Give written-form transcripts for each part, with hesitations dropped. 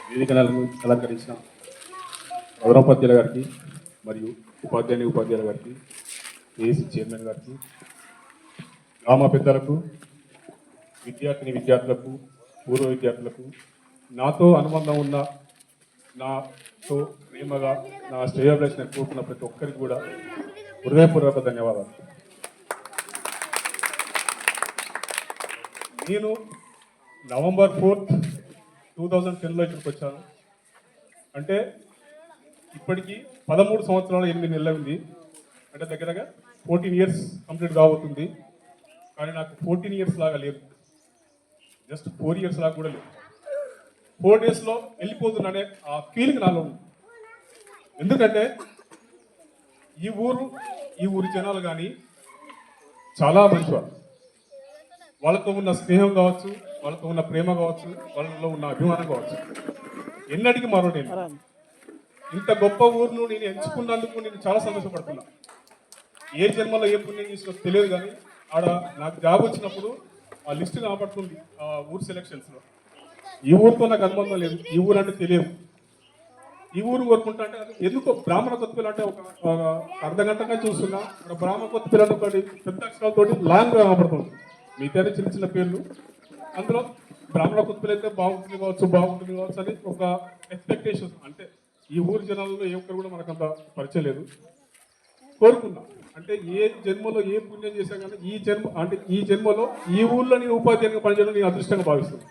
వేదికలను అలంకరించిన ప్రధానోపాధ్యాయుల గారికి మరియు ఉపాధ్యాయుల గారికి, ఏసీ చైర్మన్ గారికి, గ్రామ పెద్దలకు, విద్యార్థులకు, పూర్వ విద్యార్థులకు, నాతో అనుబంధం ఉన్న, నాతో ప్రేమగా నా శ్రేయోభిలాషను కోరుకున్న ప్రతి ఒక్కరికి కూడా హృదయపూర్వక ధన్యవాదాలు. నేను November 4th, 2010లో ఇక్కడికి వచ్చాను. అంటే ఇప్పటికీ 13 సంవత్సరాలు 8 నెలలు ఉంది. అంటే దగ్గరగా 14 years కంప్లీట్ కాబోతుంది. కానీ నాకు 14 years లాగా లేదు, జస్ట్ 4 years లాగా కూడా లేదు. 4 daysలో వెళ్ళిపోతున్నానే ఆ ఫీలింగ్ నాలో ఉంది. ఎందుకంటే ఈ ఊరు జనాలు కానీ చాలా మంచివారు. వాళ్ళతో ఉన్న స్నేహం కావచ్చు, వాళ్ళతో ఉన్న ప్రేమ కావచ్చు, వాళ్ళలో ఉన్న అభిమానం కావచ్చు, ఎన్నటికీ మరోలేదు. ఇంత గొప్ప ఊరును నేను ఎంచుకున్నందుకు నేను చాలా సంతోషపడుతున్నా. ఏ జన్మలో ఏ పుణ్యం చేసినా తెలియదు, కానీ ఆడ నాకు జాబ్ వచ్చినప్పుడు ఆ లిస్ట్ కనపడుతుంది ఆ ఊరు సెలక్షన్స్లో. ఈ ఊరితో నాకు అనుబంధం లేదు, ఈ ఊరు అంటే తెలియదు. ఈ ఊరు కోరుకుంటా అంటే ఎందుకో బ్రాహ్మణ కొత్తపిల్ల అంటే ఒక అర్ధ గంటగా చూస్తున్నా, ఇక్కడ బ్రాహ్మణ కొత్తపిల్ల ఒకటి పెద్ద అక్షరాలతోటి లాంగ్ కనపడుతుంది. మిగతా చిన్న చిన్న పేర్లు, అందులో బ్రాహ్మణ కొత్తపిల్ల అయితే బాగుంటుంది కావచ్చు అని ఒక ఎక్స్పెక్టేషన్. అంటే ఈ ఊరు జనాలలో ఏ ఒక్కరు కూడా మనకంత పరిచయం లేదు. కోరుకున్నా అంటే ఏ జన్మలో ఏ పుణ్యం చేశా కానీ ఈ జన్మలో ఈ ఊర్లో నేను ఉపాధ్యాయునిగా పనిచేయడం నేను అదృష్టంగా భావిస్తున్నాను.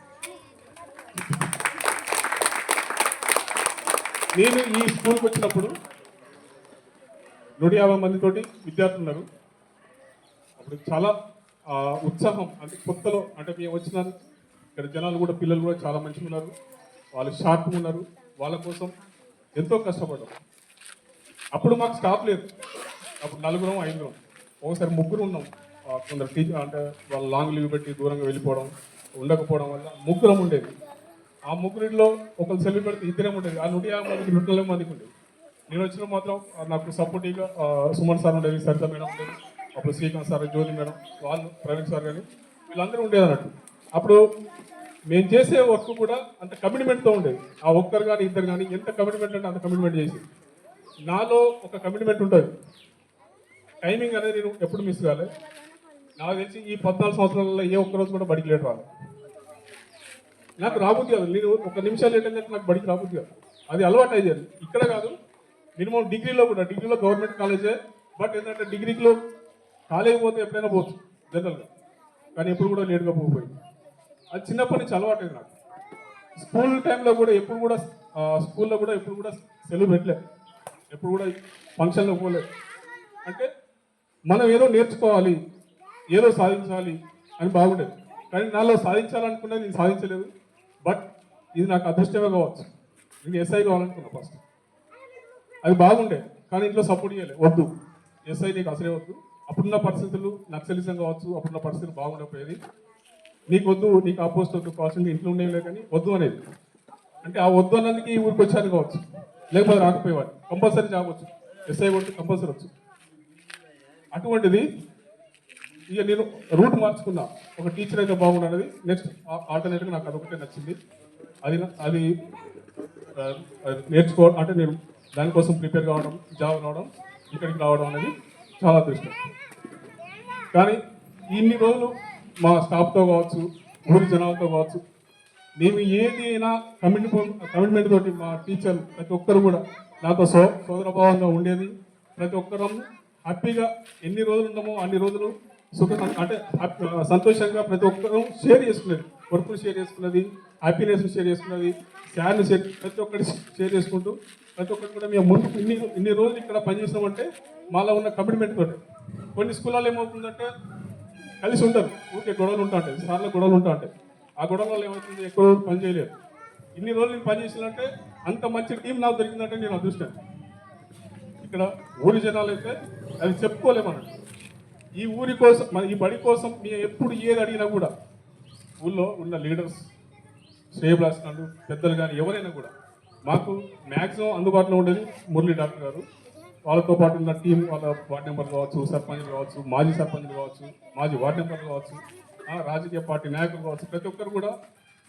నేను ఈ స్కూల్కి వచ్చినప్పుడు 150 మందితోటి విద్యార్థులు ఉన్నారు. అప్పుడు చాలా ఉత్సాహం, అంటే కొత్తలో అంటే మేము వచ్చిన ఇక్కడ జనాలు కూడా, పిల్లలు కూడా చాలా మంచిగా ఉన్నారు, వాళ్ళు షార్ప్గా ఉన్నారు. వాళ్ళ కోసం ఎంతో కష్టపడ్డాం. అప్పుడు మాకు స్టాఫ్ లేదు, అప్పుడు 4-5 ఒకసారి 3 ఉన్నాం. కొందరు టీచర్ అంటే వాళ్ళు లాంగ్ లీవ్ పెట్టి దూరంగా వెళ్ళిపోవడం, ఉండకపోవడం వల్ల 3 ఉండేది. ఆ 3లో ఒకరు సెలవు పెడితే 2 ఉండేది. ఆ 150 మందికి 120 మందికి ఉండేది. నేను వచ్చిన మాత్రం నాకు సపోర్టివ్గా సుమన్ సార్ ఉండేది, సరిత మేడం ఉండేది, అప్పుడు శ్రీకాంత్ సార్, జ్యోతి మేడం, వాళ్ళు ప్రవీణ్ సార్ కానీ వీళ్ళందరూ ఉండేది అన్నట్టు. అప్పుడు మేము చేసే వర్క్ కూడా అంత కమిట్మెంట్తో ఉండేది. ఆ ఒక్కరు కానీ ఇద్దరు కానీ ఎంత కమిట్మెంట్ అంటే అంత కమిట్మెంట్ చేసి, నాలో ఒక కమిట్మెంట్ ఉంటుంది. టైమింగ్ అనేది నేను ఎప్పుడు మిస్ కాలే. నాకు తెలిసి ఈ 14 సంవత్సరాలలో ఏ ఒక్కరోజు కూడా బడికి లేట్ రాలేదు. నాకు రాబోద్ది కాదు, నేను 1 నిమిషం లేట్ అంటే నాకు బడికి రాబోద్ది కాదు. అది అలవాటు అయ్యేది. ఇక్కడ కాదు, మినిమం డిగ్రీలో గవర్నమెంట్ కాలేజే. బట్ ఏంటంటే డిగ్రీలో కాలేజ్ పోతే ఎప్పుడైనా పోవచ్చు జనరల్గా, కానీ ఎప్పుడు కూడా లేట్గా పోయిపోయింది. అది చిన్నప్పటి నుంచి అలవాటు అయింది నాకు. స్కూల్ టైంలో కూడా స్కూల్లో కూడా ఎప్పుడు కూడా సెలవు పెట్టలేదు, ఎప్పుడు కూడా ఫంక్షన్లో పోలేదు. అంటే మనం ఏదో నేర్చుకోవాలి, ఏదో సాధించాలి అని బాగుండేది. కానీ నాలో సాధించాలనుకున్నది నేను సాధించలేదు. బట్ ఇది నాకు అదృష్టమే కావచ్చు. నేను ఎస్ఐ కావాలనుకున్నా ఫస్ట్, అది బాగుండే. కానీ ఇంట్లో సపోర్ట్ చేయలేదు, వద్దు ఎస్ఐ నీకు అసలే వద్దు. అప్పుడున్న పరిస్థితులు నక్సలిజం కావచ్చు, అప్పుడున్న పరిస్థితులు బాగుండకపోయేది. నీకు వద్దు, నీకు ఆపోజిట్ వద్దు కావాల్సింది ఇంట్లో ఉండేవి కానీ వద్దు అనేది. అంటే ఆ వద్దు అన్నందుకు ఈ ఊరికి వచ్చాను కావచ్చు, లేకపోతే రాకపోయేవాడు. కంపల్సరీ జాబ్ వచ్చు, ఎస్ఐ కొట్టి కంపల్సరీ వచ్చు. అటువంటిది ఇక నేను రూట్ మార్చుకున్నా, ఒక టీచర్ అయితే బాగుండన్నది. నెక్స్ట్ ఆల్టర్నేట్గా నాకు అదొకటే నచ్చింది. అది నేర్చుకోవడం అంటే నేను దానికోసం ప్రిపేర్ కావడం, జాబ్ రావడం, ఇక్కడికి రావడం అనేది చాలా అదృష్టం. కానీ ఇన్ని రోజులు మా స్టాఫ్తో కావచ్చు, ఊరి జనాలతో కావచ్చు, మేము ఏది అయినా కమిట్మెంట్ తోటి మా టీచర్లు ప్రతి ఒక్కరు కూడా నాతో సోదరభావంగా ఉండేది. ప్రతి ఒక్కరూ హ్యాపీగా ఎన్ని రోజులు ఉన్నామో అన్ని రోజులు అంటే సంతోషంగా ప్రతి ఒక్కరూ షేర్ చేసుకునేది. వర్క్ను షేర్ చేసుకున్నది, హ్యాపీనెస్ని షేర్ చేసుకున్నది, శాడ్ని ప్రతి ఒక్కటి షేర్ చేసుకుంటూ ప్రతి ఒక్కటి కూడా మేము ముందు ఇన్ని రోజులు ఇక్కడ పనిచేసామంటే మాలో ఉన్న కమిట్మెంట్ తోటి. కొన్ని స్కూళ్ళలో ఏమవుతుందంటే కలిసి ఉంటారు, ఊరికే గొడవలు ఉంటా ఉంటాయి, సార్లు గొడవలు ఉంటా ఉంటాయి. ఆ గొడవల వల్ల ఏమవుతుంది, ఎక్కువ రోజులు పని చేయలేదు. ఇన్ని రోజులు నేను పని చేసినంటే అంత మంచి టీం నాకు దొరికిందంటే నేను అదృష్టం. ఇక్కడ ఊరి జనాలు అయితే అది చెప్పుకోలేమన్నట్టు. ఈ ఊరి కోసం, మన ఈ బడి కోసం మేము ఎప్పుడు ఏది అడిగినా కూడా ఊళ్ళో ఉన్న లీడర్స్, శ్రేయభిలాషులు, పెద్దలు కానీ ఎవరైనా కూడా మాకు మ్యాక్సిమం అందుబాటులో ఉండేది మురళీ డాక్టర్ గారు. వాళ్ళతో పాటు ఉన్న టీం, వాళ్ళ వార్డు మెంబర్లు కావచ్చు, సర్పంచ్లు కావచ్చు, మాజీ సర్పంచ్లు కావచ్చు, మాజీ వార్డు మెంబర్లు కావచ్చు, రాజకీయ పార్టీ నాయకులు కావచ్చు, ప్రతి ఒక్కరు కూడా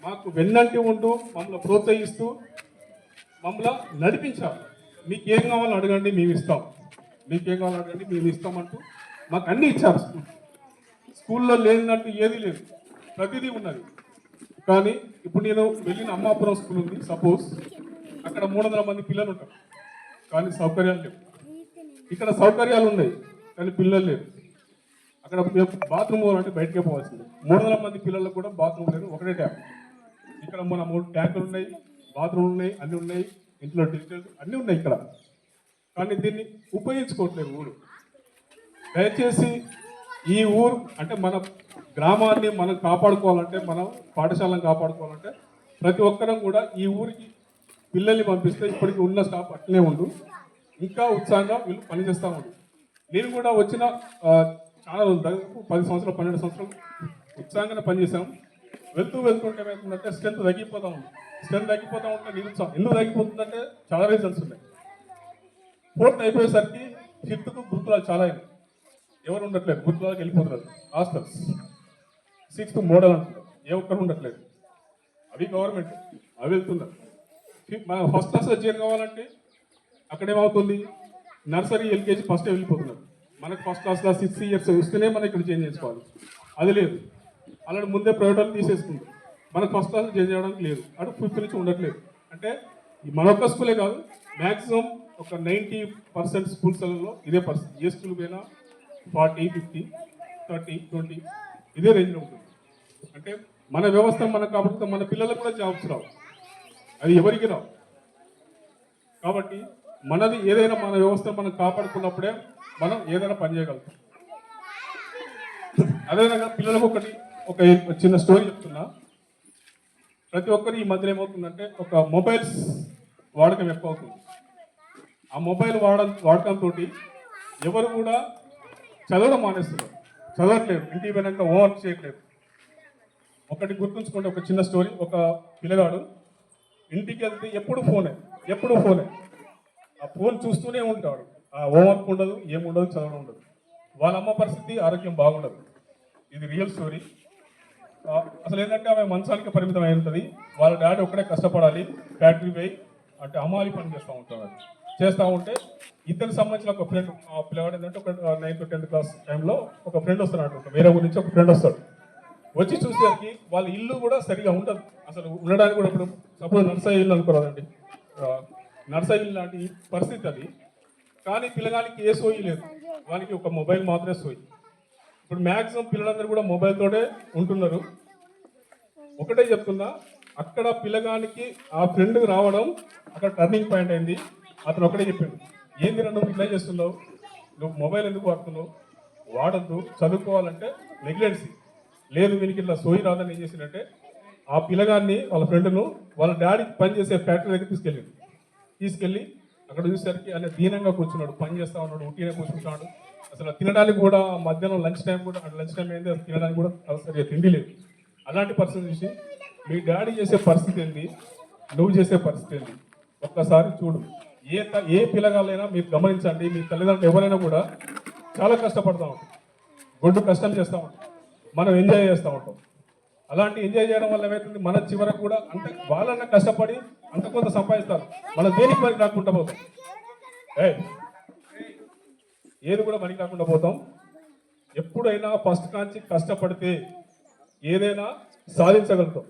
మాకు వెన్నంటి ఉంటూ మమ్మల్ని ప్రోత్సహిస్తూ మమ్మల్ని నడిపించాలి. మీకు ఏం కావాలో అడగండి మేము ఇస్తాం, మీకేం కావాలో అడగండి మేము ఇస్తామంటూ మాకు అన్నీ ఇచ్చారు. స్కూల్లో లేదంటూ ఏది లేదు, ప్రతిదీ ఉన్నది. కానీ ఇప్పుడు నేను వెళ్ళిన అమ్మాపురం స్కూల్ ఉంది సపోజ్, అక్కడ 300 మంది పిల్లలు ఉంటారు కానీ సౌకర్యాలు లేవు. ఇక్కడ సౌకర్యాలు ఉన్నాయి కానీ పిల్లలు లేరు. అక్కడ బాత్రూమ్ పోవాలంటే బయటకే పోవాల్సింది. 300 మంది పిల్లలకు కూడా బాత్రూమ్ లేదు, ఒకటే ట్యాప్. ఇక్కడ మన 3 ట్యాంకులు ఉన్నాయి, బాత్రూమ్లు ఉన్నాయి, అన్నీ ఉన్నాయి, ఇంట్లో డిజిటల్ అన్నీ ఉన్నాయి ఇక్కడ. కానీ దీన్ని ఉపయోగించుకోవట్లేదు ఊరు. దయచేసి ఈ ఊరు అంటే మన గ్రామాన్ని మనం కాపాడుకోవాలంటే, మనం పాఠశాలను కాపాడుకోవాలంటే ప్రతి ఒక్కరం కూడా ఈ ఊరికి పిల్లల్ని పంపిస్తే ఇప్పటికి ఉన్న స్టాఫ్ అట్లనే ఉండు, ఇంకా ఉత్సాహంగా వీళ్ళు పనిచేస్తూ ఉండు. నేను కూడా వచ్చిన చాలా దాదాపు 10 సంవత్సరాలు 12 సంవత్సరాలు ఉత్సాహంగానే పనిచేసాం. వెళ్తుంటే ఏమవుతుందంటే స్ట్రెంత్ తగ్గిపోతూ ఉంది. స్ట్రెంత్ తగ్గిపోతూ ఉంటే నిరుత్సాహం ఎందుకు తగ్గిపోతుందంటే చాలా రీజన్స్ ఉన్నాయి. 4th అయిపోయేసరికి 5th గుర్తురాలు చాలా అయినాయి, ఎవరు ఉండట్లేదు, గుర్తురాలకు వెళ్ళిపోతున్నారు హాస్టల్స్. 6th మోడల్ అంటున్నారు, ఏ ఒక్కరు ఉండట్లేదు, అవి గవర్నమెంట్ అవి వెళ్తున్నారు. మన ఫస్ట్ క్లాస్లో చేరు కావాలంటే అక్కడేమవుతుంది, నర్సరీ ఎల్కేజీ ఫస్టే వెళ్ళిపోతున్నారు. మనకు ఫస్ట్ క్లాస్లో 6 years వస్తేనే మనం ఇక్కడ చేంజ్ చేసుకోవాలి, అది లేదు. అలాంటి ముందే ప్రైవేట్ తీసేసుకుంది, మనకు ఫస్ట్ క్లాస్ చేంజ్ చేయడానికి లేదు, అటు 5th నుంచి ఉండట్లేదు. అంటే మన ఒక్క స్కూలే కాదు, మ్యాక్సిమం ఒక 90% స్కూల్స్లలో ఇదే పరిస్థితి. ఏ స్కూల్ పోయినా 40, 50, 30, 20 ఇదే రేంజ్లో ఉంటుంది. అంటే మన వ్యవస్థ మనకు కాబట్టి మన పిల్లలకు కూడా జాబ్స్ రావు, అది ఎవరికి రావు. కాబట్టి మనది ఏదైనా మన వ్యవస్థ మనం కాపాడుకున్నప్పుడే మనం ఏదైనా పని చేయగలుగుతాం. అదేవిధంగా పిల్లలకు ఒక చిన్న స్టోరీ చెప్తున్నా. ప్రతి ఒక్కరు ఈ మధ్యలో ఏమవుతుందంటే ఒక మొబైల్స్ వాడకం ఎక్కువ అవుతుంది. ఆ మొబైల్ వాడకంతో ఎవరు కూడా చదవడం మానేస్తున్నారు, చదవట్లేదు, ఇంటికి పోయినాక హోంవర్క్ చేయట్లేదు. ఒకటి గుర్తుంచుకుంటే ఒక చిన్న స్టోరీ. ఒక పిల్లగాడు ఇంటికి వెళ్తే ఎప్పుడు ఫోనే, ఆ ఫోన్ చూస్తూనే ఉంటాడు. ఆ హోంవర్క్ ఉండదు, ఏముండదు, చదవడం ఉండదు. వాళ్ళ అమ్మ పరిస్థితి ఆరోగ్యం బాగుండదు. ఇది రియల్ స్టోరీ. అసలు ఏంటంటే ఆమె మంచానికి పరిమితం అయి ఉంటుంది. వాళ్ళ డాడీ ఒక్కడే కష్టపడాలి, ఫ్యాక్టరీ పోయి అంటే అమ్మాలి పని చేస్తూ ఉంటే ఇతనికి సంబంధించిన ఒక ఫ్రెండ్, ఆ పిల్లవాడు ఏంటంటే ఒక 9th, 10th క్లాస్ టైంలో ఒక ఫ్రెండ్ వస్తున్నాడు, వేరే ఊరి నుంచి ఒక ఫ్రెండ్ వస్తాడు. వచ్చి చూసేసరికి వాళ్ళ ఇల్లు కూడా సరిగా ఉండదు, అసలు ఉండడానికి కూడా. ఇప్పుడు సపోజ్ నర్సరీ ఇల్లు అనుకోరాదండి, నర్సరీ ఇల్లు లాంటి పరిస్థితి అది. కానీ పిల్లగానికి ఏ సోయి లేదు, వానికి ఒక మొబైల్ మాత్రమే సోయి. ఇప్పుడు మ్యాక్సిమం పిల్లలందరూ కూడా మొబైల్తోనే ఉంటున్నారు. ఒకటే చెప్తున్నా, అక్కడ పిల్లగానికి ఆ ఫ్రెండ్ రావడం అక్కడ టర్నింగ్ పాయింట్ అయింది. అతను ఒకటే చెప్పిండు, ఏంది నువ్వు ఇట్లా చేస్తున్నావు, నువ్వు మొబైల్ ఎందుకు వాడుతున్నావు, వాడద్దు, చదువుకోవాలంటే నెగ్లెన్సీ లేదు. వీనికి ఇట్లా సోయి రాదని ఏం చేసిందంటే ఆ పిల్లగాన్ని వాళ్ళ ఫ్రెండ్ను వాళ్ళ డాడీ పనిచేసే ఫ్యాక్టరీ దగ్గర తీసుకెళ్ళి అక్కడ చూసేసరికి ఆయన దీనంగా కూర్చున్నాడు, పని చేస్తా ఉన్నాడు, ఉట్టినే కూర్చుంటున్నాడు. అసలు తినడానికి కూడా మధ్యాహ్నం లంచ్ టైం అయింది, అసలు తినడానికి కూడా సరిగ్గా తిండి లేదు. అలాంటి పరిస్థితి చూసి మీ డాడీ చేసే పరిస్థితి ఏంది, నువ్వు చేసే పరిస్థితి ఏంది ఒక్కసారి చూడు. ఏ పిల్లగాళ్ళైనా మీరు గమనించండి, మీ తల్లిదండ్రులు ఎవరైనా కూడా చాలా కష్టపడతా ఉంటాం, గొడ్డు కష్టం చేస్తూ ఉంటాం, మనం ఎంజాయ్ చేస్తూ ఉంటాం. అలాంటి ఎంజాయ్ చేయడం వల్ల ఏమవుతుంది, మన చివరకు కూడా అంత వాళ్ళన్నా కష్టపడి అంత కొంత సంపాదిస్తారు, మన దేనికి పనికి రాకుండా పోతాం, ఏది కూడా పనికి రాకుండా పోతాం. ఎప్పుడైనా ఫస్ట్ కాంచి కష్టపడితే ఏదైనా సాధించగలుగుతాం.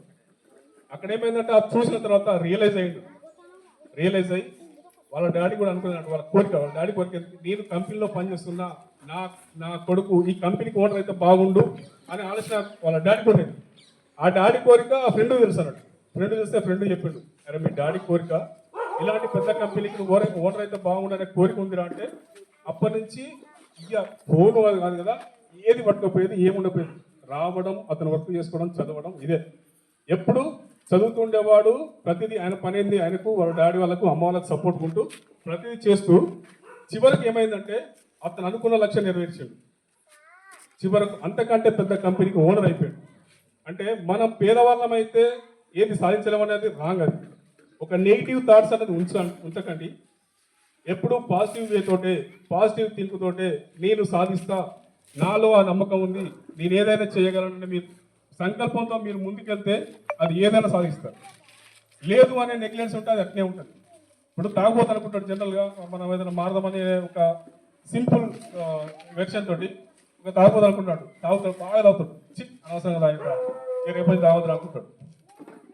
అక్కడ ఏమైందంటే అది చూసిన తర్వాత రియలైజ్ అయ్యి వాళ్ళ డాడీ కూడా అనుకున్నాడు, వాళ్ళ డాడీ కోరిక నేను కంపెనీలో పనిచేస్తున్నా, నా కొడుకు ఈ కంపెనీకి ఓనర్ అయితే బాగుండు అని ఆలోచన వాళ్ళ డాడీ కోరిక. ఆ డాడీ కోరిక ఆ ఫ్రెండ్ తెలుసు అన్నాడు. ఫ్రెండ్ చూస్తే ఫ్రెండ్ చెప్పిండు, అరే మీ డాడీ కోరిక ఇలాంటి పెద్ద కంపెనీకి ఓనర్ అయితే బాగుండు అనే కోరిక ఉందిరా అంటే అప్పటి నుంచి ఇక ఫోన్ కాదు కదా, ఏది పట్టుకపోయేది ఏముండకపోయేది, రావడం, అతను వర్క్ చేసుకోవడం, చదవడం, ఇదే. ఎప్పుడు చదువుతుండేవాడు, ప్రతిదీ ఆయన పని ఏంది ఆయనకు, వాళ్ళ డాడీ వాళ్ళకు, అమ్మ వాళ్ళకు సపోర్ట్ ఉంటూ ప్రతిదీ చేస్తూ చివరికి ఏమైందంటే అతను అనుకున్న లక్ష్యం నెరవేర్చాడు. చివరకు అంతకంటే పెద్ద కంపెనీకి ఓనర్ అయిపోయాడు. అంటే మనం పేదవాళ్ళం అయితే ఏది సాధించలేమనేది రాంగ్. అది ఒక నెగిటివ్ థాట్స్ అనేది ఉంచకండి. ఎప్పుడు పాజిటివ్ వేతోటే, పాజిటివ్ థింక్ తోటే నేను సాధిస్తా, నాలో ఆ నమ్మకం ఉంది, నేను ఏదైనా చేయగలనని మీరు సంకల్పంతో మీరు ముందుకెళ్తే అది ఏదైనా సాధిస్తారు. లేదు అనే నెగ్లెన్స్ ఉంటే అది అట్నే ఉంటుంది. ఇప్పుడు తాగుబోతు అనుకుంటాడు జనరల్గా, మనం ఏదైనా మారదామనే ఒక సింపుల్ వెర్షన్ తోటి ఒక తాగుబోతు అనుకుంటాడు, తాగుతాడు, బాగా తాగుతాడు, అనవసరంగా తాగుతా రేపటి తాగదు అనుకుంటాడు.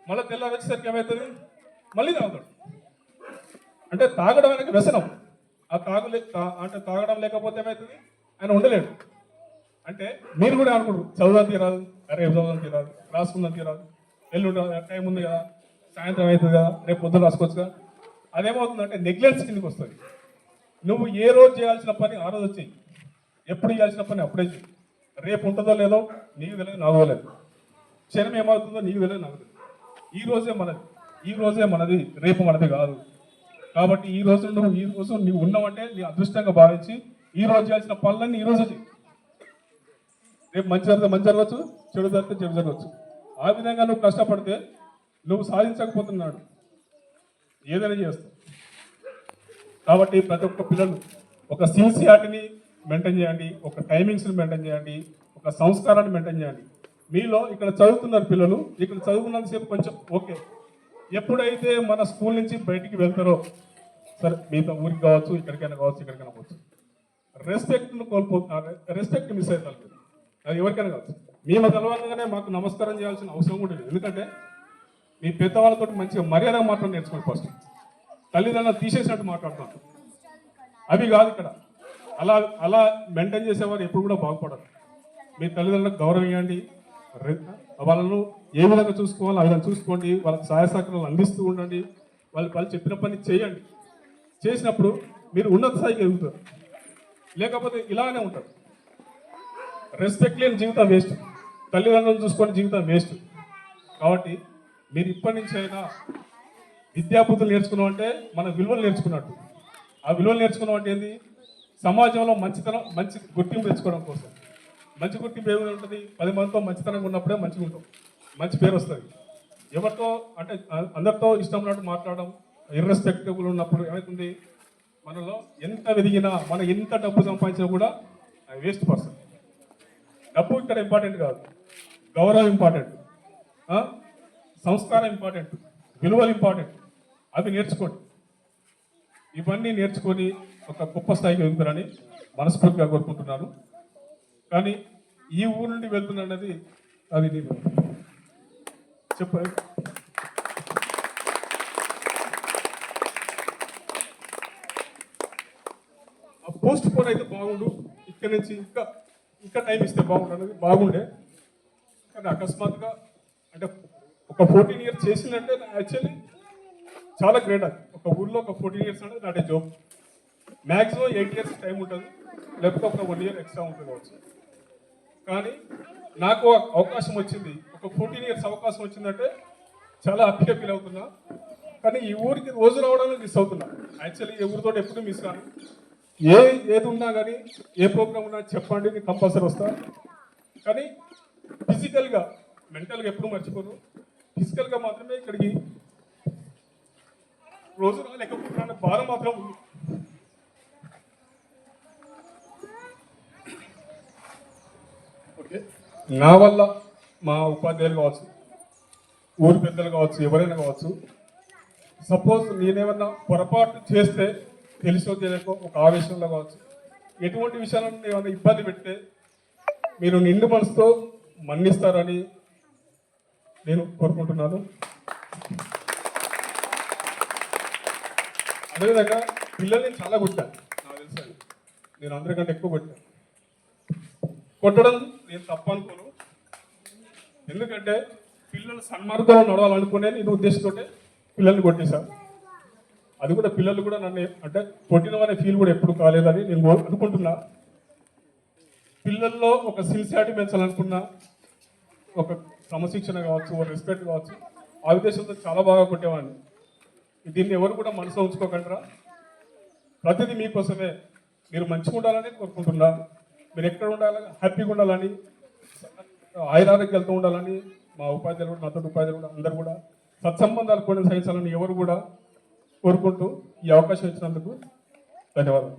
మళ్ళీ తెల్లారి వచ్చేసరికి ఏమవుతుంది, మళ్ళీ తాగుతాడు. అంటే తాగడం అనేది వ్యసనం. ఆ అంటే తాగడం లేకపోతే ఏమవుతుంది, ఆయన ఉండలేడు. అంటే మీరు కూడా అనుకుంటారు చదువుదాం తీరాదు, రేపు చదువుదాం తీరాదు, రాసుకుందాం తీరాదు, ఎల్లుండి టైం ఉంది కదా, సాయంత్రం అవుతుంది కదా, రేపు పొద్దున రాసుకోవచ్చుగా. అదేమవుతుందంటే నెగ్లెన్స్ కిందకి వస్తుంది. నువ్వు ఏ రోజు చేయాల్సిన పని ఆ రోజు వచ్చేయి, ఎప్పుడు చేయాల్సిన పని అప్పుడే చెయ్యి. రేపు ఉంటుందో లేదో నీకు తెలియదు, నాకు తెలియదు. క్షణం ఏమవుతుందో నీకు తెలియదు, నాకు తెలియదు. ఈ రోజే మనది, రేపు మనది కాదు. కాబట్టి ఈ రోజు నువ్వు ఉన్నావంటే నీ అదృష్టంగా భావించి ఈ రోజు చేయాల్సిన పనులన్నీ ఈ రోజు చెయ్యి. రేపు మంచి జరిగితే మంచి జరగవచ్చు, చెడు జరిగితే చెడు జరగవచ్చు. ఆ విధంగా నువ్వు కష్టపడితే నువ్వు సాధించకపోతున్నాడు ఏదైనా చేస్తావు. కాబట్టి ప్రతి ఒక్క పిల్లలు ఒక సిన్సియారిటీని మెయింటైన్ చేయండి, ఒక టైమింగ్స్ని మెయింటైన్ చేయండి, ఒక సంస్కారాన్ని మెయింటైన్ చేయండి. మీలో ఇక్కడ చదువుతున్నారు పిల్లలు, ఇక్కడ చదువుకున్నంతసేపు కొంచెం ఓకే. ఎప్పుడైతే మన స్కూల్ నుంచి బయటికి వెళ్తారో, సరే మిగతా ఊరికి కావచ్చు, ఇక్కడికైనా కావచ్చు, ఇక్కడికైనా కావచ్చు, రెస్పెక్ట్ను కోల్పోతున్నారు, రెస్పెక్ట్ మిస్ అవుతారు. అది ఎవరికైనా కావచ్చు. మేము తెలవగానే మాకు నమస్కారం చేయాల్సిన అవసరం కూడా లేదు. ఎందుకంటే మీ పెద్దవాళ్ళతో మంచిగా మర్యాద మాట్లాడి నేర్చుకోండి. ఫస్ట్ తల్లిదండ్రులు తీసేసినట్టు మాట్లాడుతున్నాను, అవి కాదు ఇక్కడ. అలా అలా మెయింటైన్ చేసేవారు ఎప్పుడు కూడా బాగుపడరు. మీ తల్లిదండ్రులకు గౌరవం ఇవ్వండి, వాళ్ళను ఏ విధంగా చూసుకోవాలో ఆ విధంగా చూసుకోండి, వాళ్ళకి సహాయ సహకారాలు అందిస్తూ ఉండండి, వాళ్ళు చెప్పిన పని చేయండి. చేసినప్పుడు మీరు ఉన్నత స్థాయికి ఎదుగుతారు. లేకపోతే ఇలానే ఉంటారు. రెస్పెక్ట్ లేని జీవితం వేస్ట్, తల్లిదండ్రులను చూసుకొని జీవితం వేస్ట్. కాబట్టి మీరు ఇప్పటి నుంచి అయినా విద్యాబుద్ధులు నేర్చుకున్నాం అంటే మన విలువలు నేర్చుకున్నట్టు. ఆ విలువలు నేర్చుకున్నాం అంటే ఏంది, సమాజంలో మంచితనం, మంచి గుర్తింపు తెచ్చుకోవడం కోసం. మంచి గుర్తింపు ఏమి ఉంటుంది, 10 మందితో మంచితనంగా ఉన్నప్పుడే మంచిగా ఉంటాం, మంచి పేరు వస్తుంది. ఎవరితో అంటే అందరితో ఇష్టం ఉన్నట్టు మాట్లాడడం, ఇర్రెస్పెక్టబుల్ ఉన్నప్పుడు ఏమవుతుంది, మనలో ఎంత వెదిగినా, మనం ఎంత డబ్బు సంపాదించినా కూడా వేస్ట్ పర్సన్. డబ్బు ఇక్కడ ఇంపార్టెంట్ కాదు, గౌరవం ఇంపార్టెంట్, సంస్కారం ఇంపార్టెంట్, విలువలు ఇంపార్టెంట్. అవి నేర్చుకోండి. ఇవన్నీ నేర్చుకొని ఒక గొప్ప స్థాయికి వెళ్తారని మనస్ఫూర్తిగా కోరుకుంటున్నాను. కానీ ఈ ఊరు నుండి వెళ్తున్నది అది నేను చెప్పాను. పోస్ట్ పోన్ అయితే బాగుండు, ఇక్కడ నుంచి ఇంకా టైం ఇస్తే బాగుండు బాగుండే. కానీ అకస్మాత్తుగా అంటే ఒక 14 years చేసిందంటే యాక్చువల్లీ చాలా గ్రేట్. అది ఒక ఊర్లో ఒక 14 years అంటే not a joke. Maximum 8 years time ఉంటుంది, లేకపోతే ఒక 1 year ఎక్స్ట్రా ఉంటుంది కావచ్చు. కానీ నాకు అవకాశం వచ్చింది, ఒక 14 years అవకాశం వచ్చిందంటే చాలా హ్యాపీగా ఫీల్ అవుతున్నా. కానీ ఈ ఊరికి రోజు రావడానికి మిస్ అవుతున్నా. యాక్చువల్లీ ఈ ఊరితో ఎప్పుడు మిస్ కాను. ఏది ఉన్నా కానీ, ఏ ప్రోగ్రామ్ ఉన్నా చెప్పండి, నేను కంపల్సరీ వస్తా. కానీ ఫిజికల్గా, మెంటల్గా ఎప్పుడు మర్చిపోను. ఫిజికల్గా మాత్రమే ఇక్కడికి రోజు రాలేకపోతున్నా, భారం మాత్రం ఉంది. ఓకే, నా వల్ల మా ఉపాధ్యాయులు కావచ్చు, ఊరి పెద్దలు కావచ్చు, ఎవరైనా కావచ్చు, సపోజ్ నేనేమన్నా పొరపాటు చేస్తే తెలిసో తెలియకో ఒక ఆవేశంలో కావచ్చు, ఎటువంటి విషయాలను ఏమైనా ఇబ్బంది పెడితే మీరు నిండు మనసుతో మన్నిస్తారని నేను కోరుకుంటున్నాను. అదేవిధంగా పిల్లల్ని చాలా కొట్టాను, నాకు తెలుసు. నేను అందరికంటే ఎక్కువ కొట్టాను. కొట్టడం నేను తప్పు అనుకోను. ఎందుకంటే పిల్లలు సన్మార్గంలో నడవాలనుకునే నేను ఉద్దేశంతో పిల్లల్ని కొట్టేశాను. అది కూడా పిల్లలు కూడా నన్ను అంటే కొట్టినవనే ఫీల్ కూడా ఎప్పుడు కాలేదని నేను అనుకుంటున్నా. పిల్లల్లో ఒక సిన్సియారిటీ పెంచాలనుకున్నా, ఒక క్రమశిక్షణ కావచ్చు, ఒక రెస్పెక్ట్ కావచ్చు, ఆ ఉద్దేశంతో చాలా బాగా కొట్టేవాడిని. దీన్ని ఎవరు కూడా మనసులో ఉంచుకోకండి. ప్రతిదీ మీకోసమే. మీరు మంచిగా ఉండాలని కోరుకుంటున్నా, మీరు ఎక్కడ ఉండాలని, హ్యాపీగా ఉండాలని, ఆయురారోగ్యాలతో ఉండాలని మా ఉపాధ్యాయులు కూడా, నాతో ఉపాధ్యాయులు కూడా అందరూ కూడా సత్సంబంధాలు కొనసాగించాలని ఎవరు కూడా కోరుకుంటూ ఈ అవకాశం ఇచ్చినందుకు ధన్యవాదాలు.